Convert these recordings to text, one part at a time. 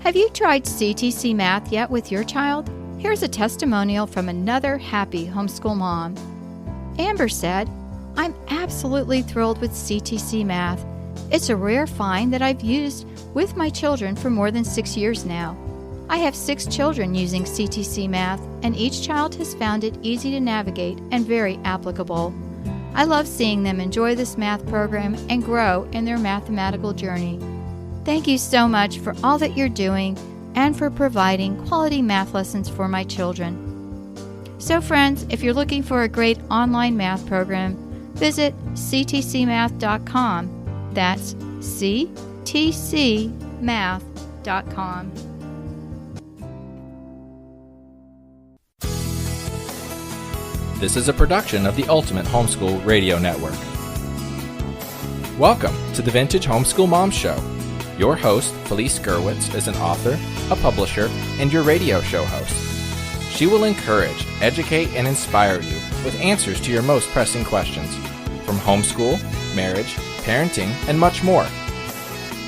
Have you tried CTC Math yet with your child? Here's a testimonial from another happy homeschool mom. Amber said, "I'm absolutely thrilled with CTC Math. It's a rare find that I've used with my children for more than 6 years now. I have 6 children using CTC Math, and each child has found it easy to navigate and very applicable. I love seeing them enjoy this math program and grow in their mathematical journey. Thank you so much for all that you're doing and for providing quality math lessons for my children." So friends, if you're looking for a great online math program, visit ctcmath.com. That's ctcmath.com. This is a production of the Ultimate Homeschool Radio Network. Welcome to the Vintage Homeschool Mom Show. Your host, Felice Gerwitz, is an author, a publisher, and your radio show host. She will encourage, educate, and inspire you with answers to your most pressing questions from homeschool, marriage, parenting, and much more.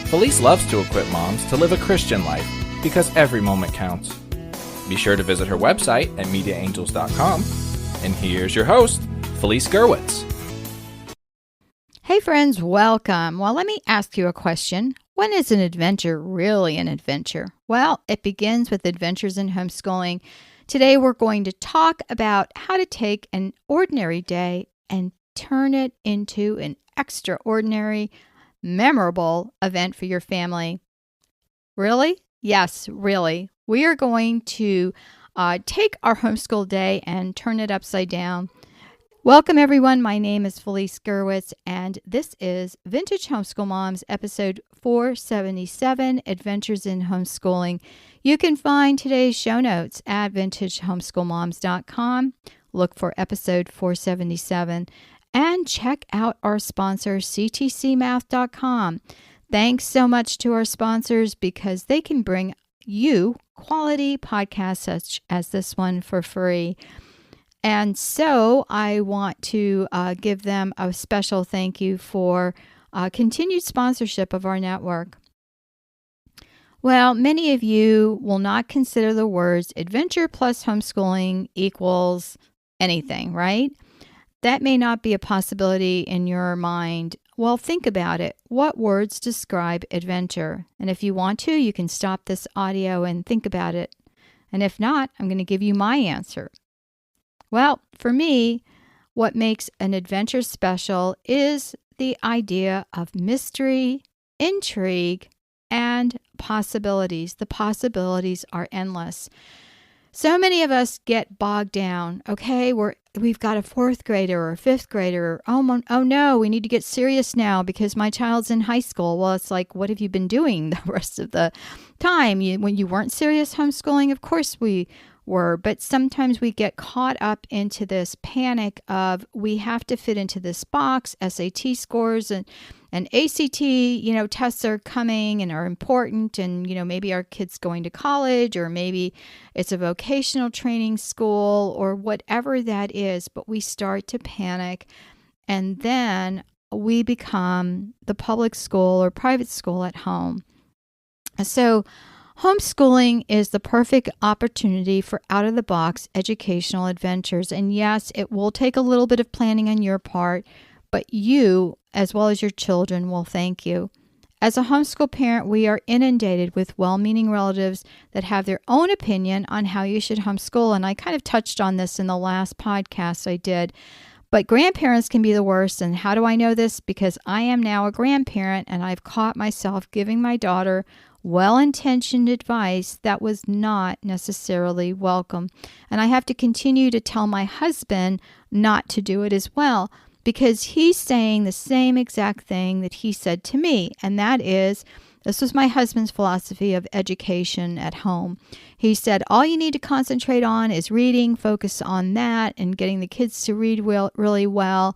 Felice loves to equip moms to live a Christian life because every moment counts. Be sure to visit her website at mediaangels.com. And here's your host, Felice Gerwitz. Hey friends, welcome. Well, let me ask you a question. When is an adventure really an adventure? Well, it begins with adventures in homeschooling. Today we're going to talk about how to take an ordinary day and turn it into an extraordinary, memorable event for your family. Really? Yes, really. We are going to take our homeschool day and turn it upside down. Welcome, everyone. My name is Felice Gerwitz, and this is Vintage Homeschool Moms, episode 477, Adventures in Homeschooling. You can find today's show notes at vintagehomeschoolmoms.com. Look for episode 477, and check out our sponsor, ctcmath.com. Thanks so much to our sponsors because they can bring you quality podcasts such as this one for free. And so I want to give them a special thank you for continued sponsorship of our network. Well, many of you will not consider the words adventure plus homeschooling equals anything, right? That may not be a possibility in your mind. Well, think about it. What words describe adventure? And if you want to, you can stop this audio and think about it. And if not, I'm going to give you my answer. Well, for me, what makes an adventure special is the idea of mystery, intrigue, and possibilities. The possibilities are endless. So many of us get bogged down. Okay, we've got a 4th grader or a 5th grader. Oh no, we need to get serious now because my child's in high school. Well, it's like, what have you been doing the rest of the time? When you weren't serious homeschooling, of course we were, but sometimes we get caught up into this panic of we have to fit into this box. SAT scores and ACT, tests are coming and are important, and maybe our kid's going to college, or maybe it's a vocational training school or whatever that is, but we start to panic, and then we become the public school or private school at home. So homeschooling is the perfect opportunity for out-of-the-box educational adventures. And yes, it will take a little bit of planning on your part, but you, as well as your children, will thank you. As a homeschool parent, we are inundated with well-meaning relatives that have their own opinion on how you should homeschool. And I kind of touched on this in the last podcast I did. But grandparents can be the worst. And how do I know this? Because I am now a grandparent, and I've caught myself giving my daughter well-intentioned advice that was not necessarily welcome. And I have to continue to tell my husband not to do it as well, because he's saying the same exact thing that he said to me. And that is, this was my husband's philosophy of education at home. He said, all you need to concentrate on is reading, focus on that, and getting the kids to read really well,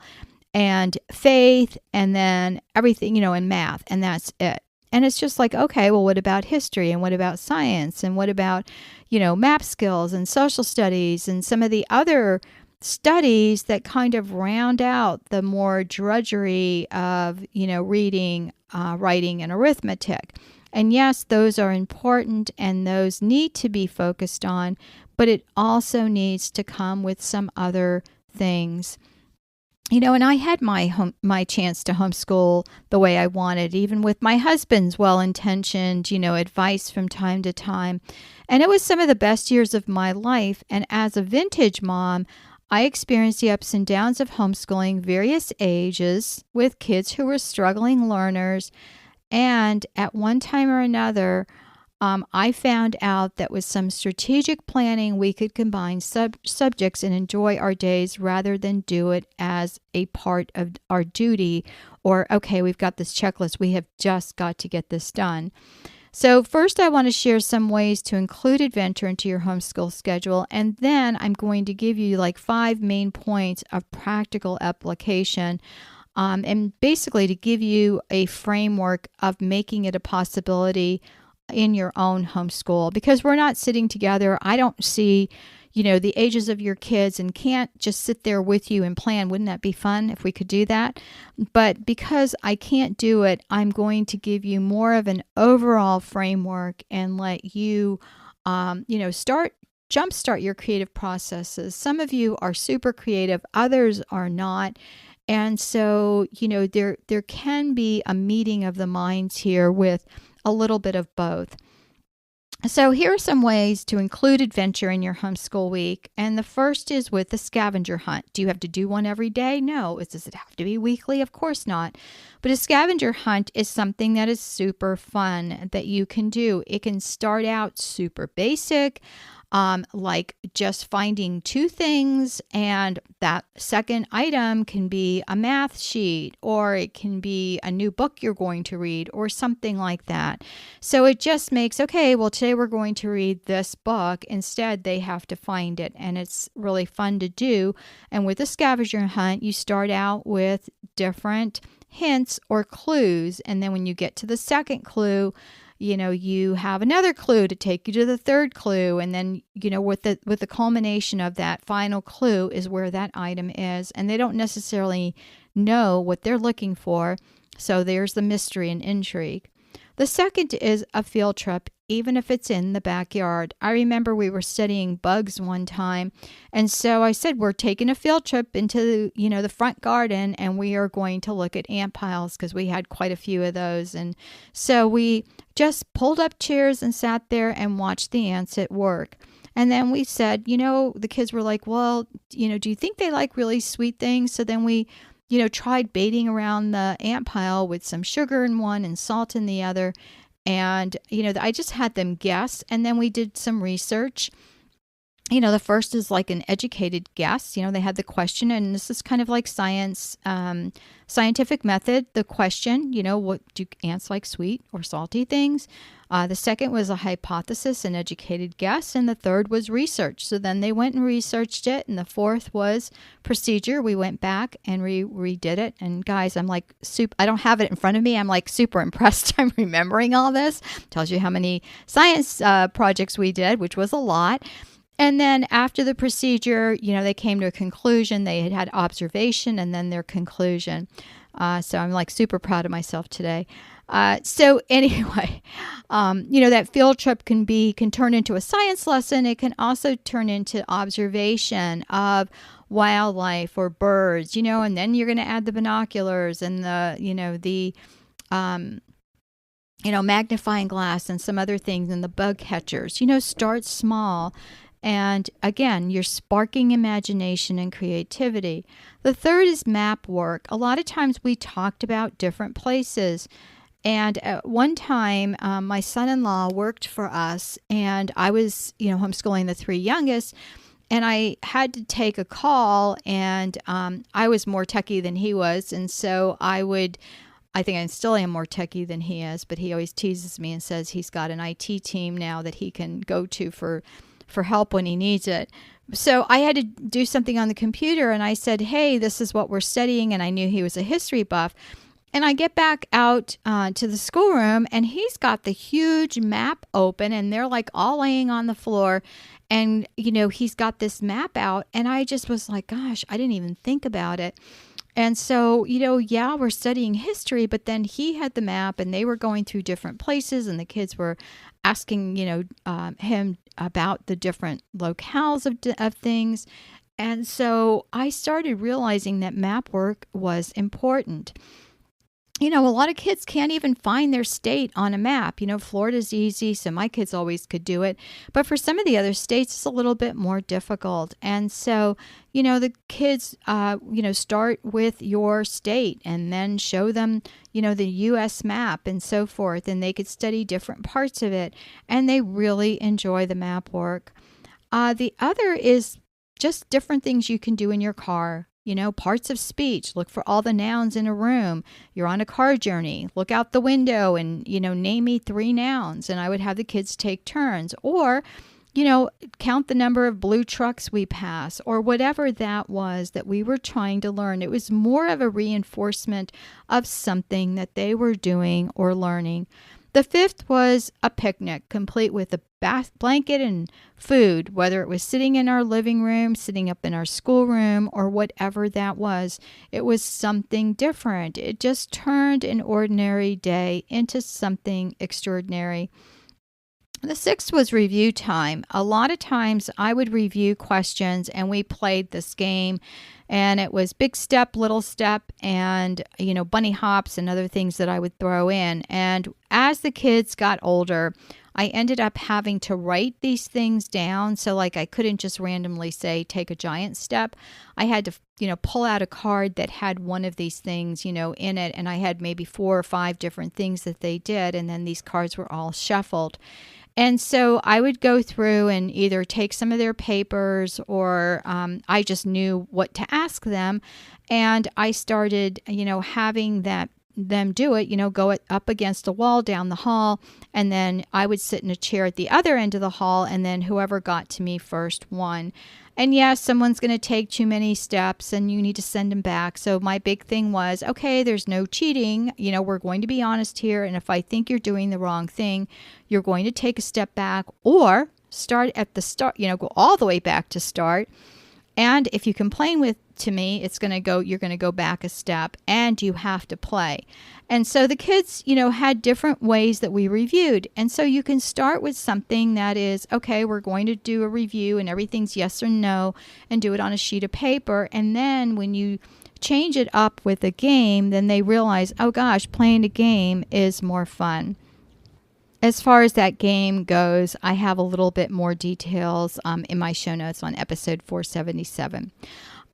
and faith, and then everything, and math, and that's it. And it's just like, okay, well, what about history? And what about science? And what about, map skills and social studies and some of the other studies that kind of round out the more drudgery of, reading, writing, and arithmetic. And yes, those are important and those need to be focused on, but it also needs to come with some other things. And I had my chance to homeschool the way I wanted, even with my husband's well-intentioned, advice from time to time. And it was some of the best years of my life. And as a vintage mom, I experienced the ups and downs of homeschooling, various ages, with kids who were struggling learners. And at one time or another, I found out that with some strategic planning, we could combine subjects and enjoy our days rather than do it as a part of our duty or, okay, we've got this checklist. We have just got to get this done. So first, I want to share some ways to include adventure into your homeschool schedule. And then I'm going to give you like 5 main points of practical application. And basically to give you a framework of making it a possibility in your own homeschool, because we're not sitting together. I don't see, the ages of your kids and can't just sit there with you and plan. Wouldn't that be fun if we could do that? But because I can't do it, I'm going to give you more of an overall framework and let you, jumpstart your creative processes. Some of you are super creative, others are not. And so, there can be a meeting of the minds here with a little bit of both. So here are some ways to include adventure in your homeschool week. And the first is with the scavenger hunt. Do you have to do one every day? No. Does it have to be weekly? Of course not. But a scavenger hunt is something that is super fun that you can do. It can start out super basic, like just finding 2 things, and that second item can be a math sheet, or it can be a new book you're going to read, or something like that. So it just makes, okay, well, today we're going to read this book. Instead, they have to find it, and it's really fun to do. And with a scavenger hunt, you start out with different hints or clues, and then when you get to the second clue, you have another clue to take you to the third clue. And then, with the culmination of that final clue is where that item is. And they don't necessarily know what they're looking for. So there's the mystery and intrigue. The second is a field trip, even if it's in the backyard. I remember we were studying bugs one time. And so I said, we're taking a field trip into, the front garden, and we are going to look at ant piles because we had quite a few of those. And so we just pulled up chairs and sat there and watched the ants at work. And then we said, the kids were like, well, do you think they like really sweet things? So then we tried baiting around the ant pile with some sugar in one and salt in the other. And, I just had them guess. And then we did some research. The first is like an educated guess. They had the question, and this is kind of like scientific method. The question, what do ants like, sweet or salty things? The second was a hypothesis, an educated guess. And the third was research. So then they went and researched it. And the fourth was procedure. We went back and redid it. And guys, I'm like, I don't have it in front of me. I'm like super impressed. I'm remembering all this. Tells you how many science projects we did, which was a lot. And then after the procedure, they came to a conclusion. They had observation and then their conclusion. So I'm like super proud of myself today. So anyway, that field trip can turn into a science lesson. It can also turn into observation of wildlife or birds, and then you're going to add the binoculars and the magnifying glass and some other things and the bug catchers. Start small. And again, you're sparking imagination and creativity. The third is map work. A lot of times we talked about different places. And at one time, my son-in-law worked for us, and I was, homeschooling the 3 youngest, and I had to take a call, and I was more techie than he was. And so I think I still am more techie than he is, but he always teases me and says he's got an IT team now that he can go to for help when he needs it. So I had to do something on the computer, and I said, hey, this is what we're studying. And I knew he was a history buff. And I get back out to the schoolroom, and he's got the huge map open, and they're like all laying on the floor. And, he's got this map out. And I just was like, gosh, I didn't even think about it. And so, yeah, we're studying history, but then he had the map and they were going through different places and the kids were asking, him about the different locales of things. And so I started realizing that map work was important. A lot of kids can't even find their state on a map. Florida's easy, so my kids always could do it. But for some of the other states, it's a little bit more difficult. And so, the kids, start with your state and then show them, the U.S. map and so forth. And they could study different parts of it. And they really enjoy the map work. The other is just different things you can do in your car. Parts of speech. Look for all the nouns in a room. You're on a car journey. Look out the window and, name me 3 nouns. And I would have the kids take turns. Or, count the number of blue trucks we pass, or whatever that was that we were trying to learn. It was more of a reinforcement of something that they were doing or learning. The 5th was a picnic, complete with a blanket and food, whether it was sitting in our living room, sitting up in our schoolroom, or whatever that was. It was something different. It just turned an ordinary day into something extraordinary. The 6th was review time. A lot of times I would review questions and we played this game. And it was big step, little step, and, bunny hops and other things that I would throw in. And as the kids got older, I ended up having to write these things down. So I couldn't just randomly say, take a giant step. I had to, pull out a card that had one of these things, in it. And I had maybe 4 or 5 different things that they did. And then these cards were all shuffled. And so I would go through and either take some of their papers or I just knew what to ask them. And I started, having them do it, go up against a wall down the hall. And then I would sit in a chair at the other end of the hall. And then whoever got to me first won. And yes, someone's going to take too many steps and you need to send them back. So my big thing was, okay, there's no cheating. We're going to be honest here. And if I think you're doing the wrong thing, you're going to take a step back or start at the start, go all the way back to start. And if you complain to me, you're going to go back a step and you have to play. And so the kids, had different ways that we reviewed. And so you can start with something that is, okay, we're going to do a review and everything's yes or no and do it on a sheet of paper. And then when you change it up with a game, then they realize, oh gosh, playing a game is more fun. As far as that game goes, I have a little bit more details in my show notes on episode 477.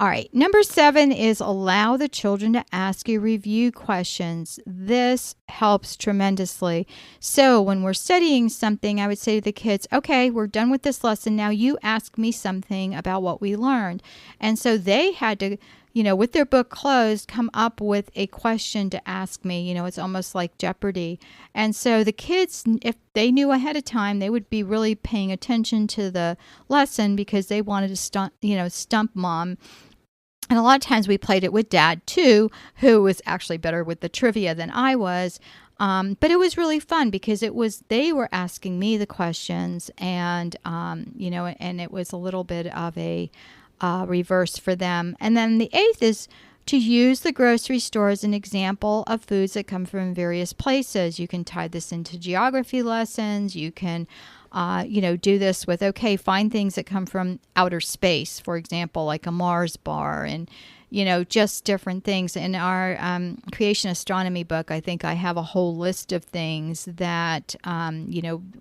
All right, number 7 is allow the children to ask you review questions. This helps tremendously. So when we're studying something, I would say to the kids, okay, we're done with this lesson. Now you ask me something about what we learned. And so they had to, with their book closed, come up with a question to ask me. It's almost like Jeopardy. And so the kids, if they knew ahead of time, they would be really paying attention to the lesson because they wanted to stump mom. And a lot of times we played it with dad too, who was actually better with the trivia than I was. But it was really fun because they were asking me the questions and it was a little bit of a reverse for them. And then the 8th is to use the grocery store as an example of foods that come from various places. You can tie this into geography lessons. You can, do this with, okay, find things that come from outer space, for example, like a Mars bar and, just different things. In our creation astronomy book, I think I have a whole list of things that,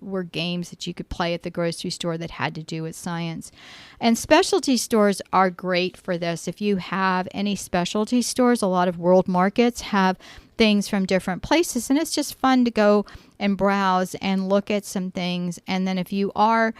were games that you could play at the grocery store that had to do with science. And specialty stores are great for this. If you have any specialty stores, a lot of world markets have things from different places, and it's just fun to go and browse and look at some things. And then if you are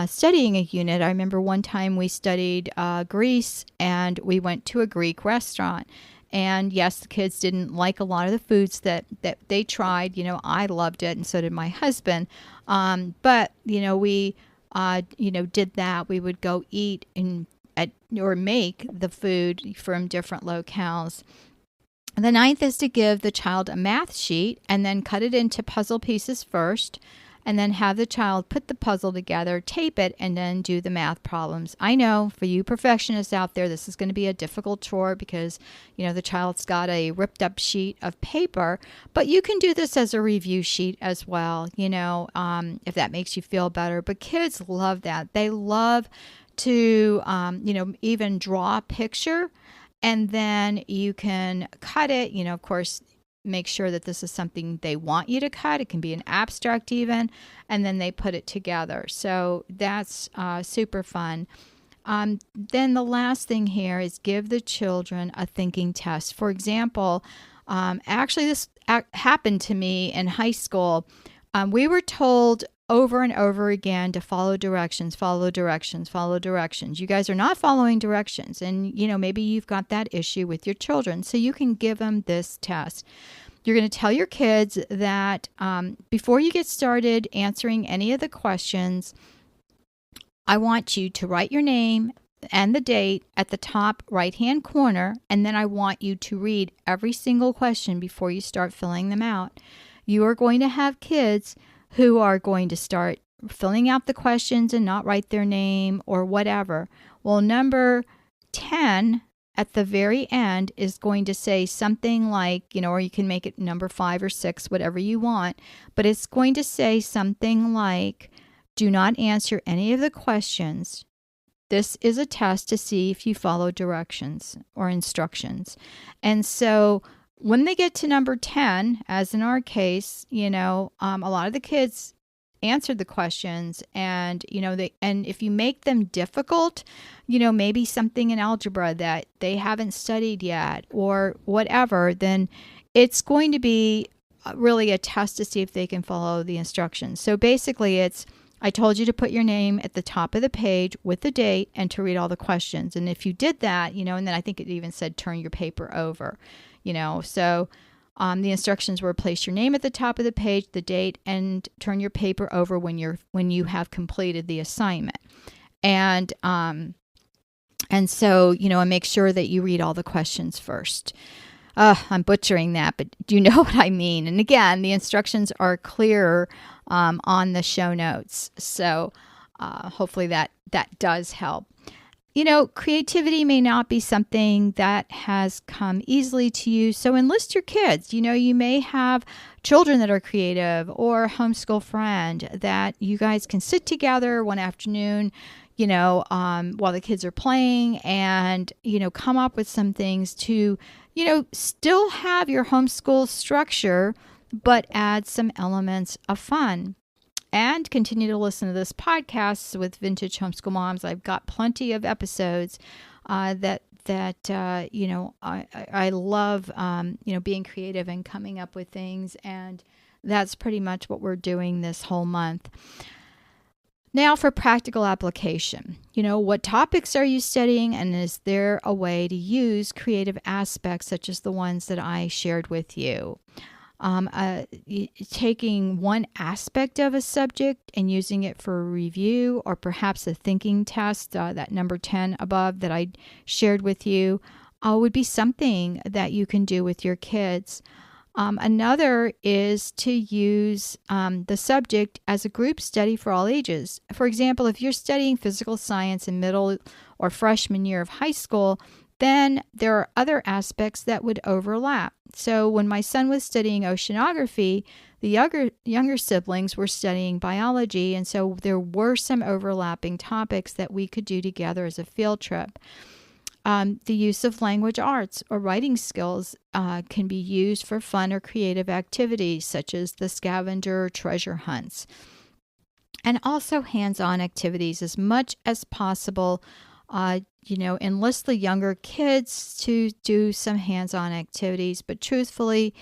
studying a unit, I remember one time we studied Greece and we went to a Greek restaurant. And yes, the kids didn't like a lot of the foods that they tried. I loved it, and so did my husband. But we did that. We would go eat or make the food from different locales. The 9th is to give the child a math sheet and then cut it into puzzle pieces first. and then have the child put the puzzle together, tape it, and then do the math problems. I know for you perfectionists out there, this is going to be a difficult chore because, the child's got a ripped up sheet of paper, but you can do this as a review sheet as well, if that makes you feel better. But kids love that. They love to, even draw a picture, and then you can cut it, of course, make sure that this is something they want you to cut. It can be an abstract even, and then they put it together. So that's super fun. Then the last thing here is give the children a thinking test. For example, actually this happened to me in high school. We were told over and over again to follow directions, follow directions, follow directions. You guys are not following directions. And, maybe you've got that issue with your children. So you can give them this test. You're going to tell your kids that before you get started answering any of the questions, I want you to write your name and the date at the top right-hand corner. And then I want you to read every single question before you start filling them out. You are going to have kids who are going to start filling out the questions and not write their name or whatever. Well, number 10 at the very end is going to say something like, or you can make it number 5 or 6, whatever you want, but it's going to say something like, do not answer any of the questions. This is a test to see if you follow directions or instructions. And so when they get to number 10, as in our case, a lot of the kids answered the questions, and, and if you make them difficult, maybe something in algebra that they haven't studied yet or whatever, then it's going to be really a test to see if they can follow the instructions. So basically I told you to put your name at the top of the page with the date and to read all the questions. And if you did that, and then I think it even said turn your paper over. So the instructions were place your name at the top of the page, the date, and turn your paper over when you have completed the assignment. And so, and make sure that you read all the questions first. I'm butchering that, but do you know what I mean? And again, the instructions are clearer on the show notes. So hopefully that does help. Creativity may not be something that has come easily to you, so enlist your kids. You may have children that are creative or a homeschool friend that you guys can sit together one afternoon, while the kids are playing and, come up with some things to, still have your homeschool structure, but add some elements of fun. And continue to listen to this podcast with Vintage Homeschool Moms. I've got plenty of episodes that I love, being creative and coming up with things. And that's pretty much what we're doing this whole month. Now for practical application. What topics are you studying, and is there a way to use creative aspects such as the ones that I shared with you? Taking one aspect of a subject and using it for a review, or perhaps a thinking test, that number 10 above that I shared with you, would be something that you can do with your kids. Another is to use the subject as a group study for all ages. For example, if you're studying physical science in middle or freshman year of high school, then there are other aspects that would overlap. So when my son was studying oceanography, the younger siblings were studying biology, and so there were some overlapping topics that we could do together as a field trip. The use of language arts or writing skills can be used for fun or creative activities such as the scavenger or treasure hunts. And also hands-on activities as much as possible. Enlist the younger kids to do some hands-on activities, but truthfully,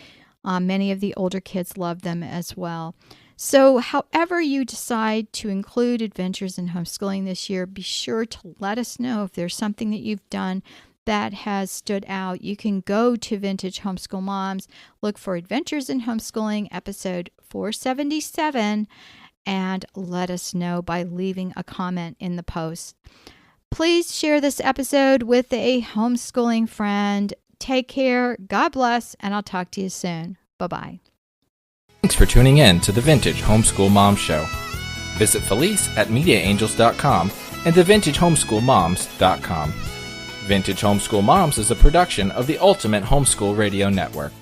many of the older kids love them as well. So however you decide to include adventures in homeschooling this year, be sure to let us know if there's something that you've done that has stood out. You can go to Vintage Homeschool Moms, look for Adventures in Homeschooling, episode 477, and let us know by leaving a comment in the post. Please share this episode with a homeschooling friend. Take care, God bless, and I'll talk to you soon. Bye-bye. Thanks for tuning in to the Vintage Homeschool Mom Show. Visit Felice at MediaAngels.com and TheVintageHomeschoolMoms.com. Vintage Homeschool Moms is a production of the Ultimate Homeschool Radio Network.